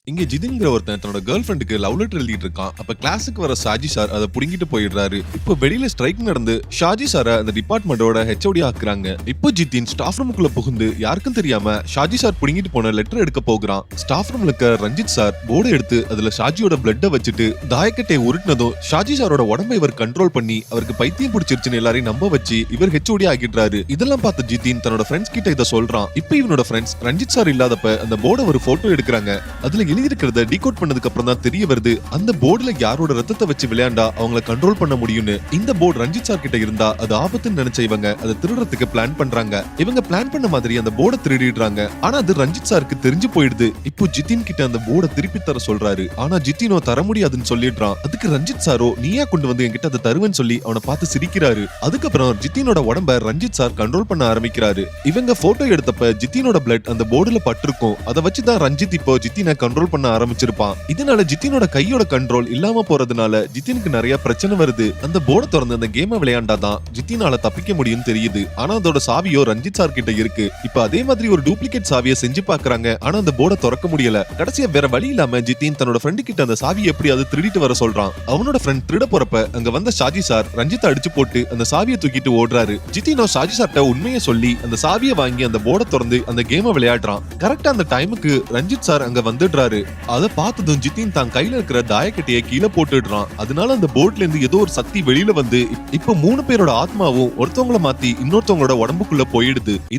இங்க ஜிதின்ங்கிற ஒருத்தன் தன்னோட கேர்ள் ஃப்ரெண்டுக்கு லவ் லெட்டர் எழுதிட்டு இருக்கான். அப்ப கிளாஸுக்கு வர ஷாஜி சார் அதை புடுங்கிட்டு போயிடுறாரு. இப்போ வெளியில ஸ்ட்ரைக் நடந்து ஷாஜி சார அந்த டிபார்ட்மெண்டோட ஹெச்ஓடி ஆக்குறாங்க. இப்போ ஜிதின் ஸ்டாஃப் ரூமுக்குள்ள புகுந்து யாருக்கும் தெரியாம ஷாஜி சார் புடுங்கிட்டு போன லெட்டர் எடுக்க போகிறான். ஸ்டாஃப் ரூம்ல இருக்க ரஞ்சித் சார் போர்டை எடுத்து அதுல ஷாஜியோட பிளட்டை வச்சுட்டு தாயக்கட்டையை உருட்டினதும் ஷாஜி சாரோட உடம்பை இவர் கண்ட்ரோல் பண்ணி அவருக்கு பைத்தியம் பிடிச்சிருச்சுன்னு எல்லாரையும் நம்ப வச்சு இவர் ஹெச்ஓடி ஆகிடுறாரு. இதெல்லாம் பார்த்த ஜிதின் தன்னோட ஃப்ரெண்ட்ஸ் கிட்ட இதை சொல்றான். இப்போ இவனோட ஃப்ரெண்ட்ஸ் ரஞ்சித் சார் இல்லாதப்ப அந்த போர்டை ஒரு போட்டோ எடுக்கிறாங்க. அதுல எழுதிருக்கிறத டீகோட் பண்ணதுக்கு அப்புறம் தான் தெரிய வருது அந்த போர்டுல யாரோட ரத்தத்தை வச்சு விளையாண்டா அவங்கள கண்ட்ரோல் பண்ண முடியும்னு. இந்த போர்டு ரஞ்சித் சார் கிட்ட இருந்தா அது ஆபத்துன்னு நினைச்ச இவங்க அதை திருடுறதுக்கு பிளான் பண்றாங்க. இவங்க பிளான் பண்ண மாதிரி அந்த போர்டை திருடிடுறாங்க. ஆனா அது ரஞ்சித் சாருக்கு தெரிஞ்சு போயிடுது. இப்போ ஜிதின் கிட்ட அந்த போர்டை திருப்பி தர சொல்றாரு. ஆனா ஜிதினோ தர முடியாதுன்னு சொல்லிடுறான். அதுக்கு ரஞ்சித் சாரோ நீயா கொண்டு வந்து என்கிட்ட அதை தருவேன்னு சொல்லி அவனை பார்த்து சிரிக்கிறாரு. அதுக்கப்புறம் ஜிதினோட உடம்ப ரஞ்சித் சார் கண்ட்ரோல் பண்ண ஆரம்பிக்கிறாரு. இவங்க போட்டோ எடுத்தப்ப ஜிதினோட பிளட் அந்த போர்டுல பட்டிருக்கும். அதை வச்சுதான் ரஞ்சித் இப்போ ஜிதினை கண்ட்ரோல் பண்ண ஆரம்பிச்சிருப்பான். இதனால ஜிதினோட கையோட கண்ட்ரோல் இல்லாம போறதுனால ஜிதினுக்கு நிறைய பிரச்சனை வருது. அந்த போர்டை திறந்து அந்த கேமை விளையாண்டாதான் ஜிதினால தப்பிக்க முடியும்னு தெரியுது. ஆனா அதோட சாவியோ ரஞ்சித் சார் கிட்ட இருக்கு. இப்ப அதே மாதிரி ஒரு டூப்ளிகேட் சாவியை செஞ்சு பாக்குறாங்க. ஆனா அந்த போர்டை திறக்க முடியல. கடைசியா வேற வழி இல்லாம ஜிதின் தன்னோட ஃப்ரெண்டு கிட்ட அந்த சாவியை எப்படியாவது திருடிட்டு வர சொல்றான். அவனோட ஃப்ரெண்ட் திருட போறப்ப அங்க வந்த ஷாஜி சார் ரஞ்சித் அடிச்சு போட்டு அந்த சாவியை தூக்கிட்டு ஓடுறாரு. ஜிதினோ ஷாஜி சார்ட்ட உண்மையை சொல்லி அந்த சாவியை வாங்கி அந்த போர்டை திறந்து அந்த கேமை விளையாடுறான். கரெக்டா அந்த டைமுக்கு ரஞ்சித் சார் அங்க வந்துடுறாரு. அதை பார்த்ததும் ஜிதின் தான் கையில இருக்கிற தாயக்கட்டையை கீழே போட்டுடுறான். அதனால அந்த போர்ட்ல இருந்து ஏதோ ஒரு சக்தி வெளியில வந்து இப்ப 3 பேரோட ஆத்மாவும் ஒருத்தவங்கள மாத்தி இன்னொருத்தவங்களோட உடம்புக்குள்ள போயிடுது.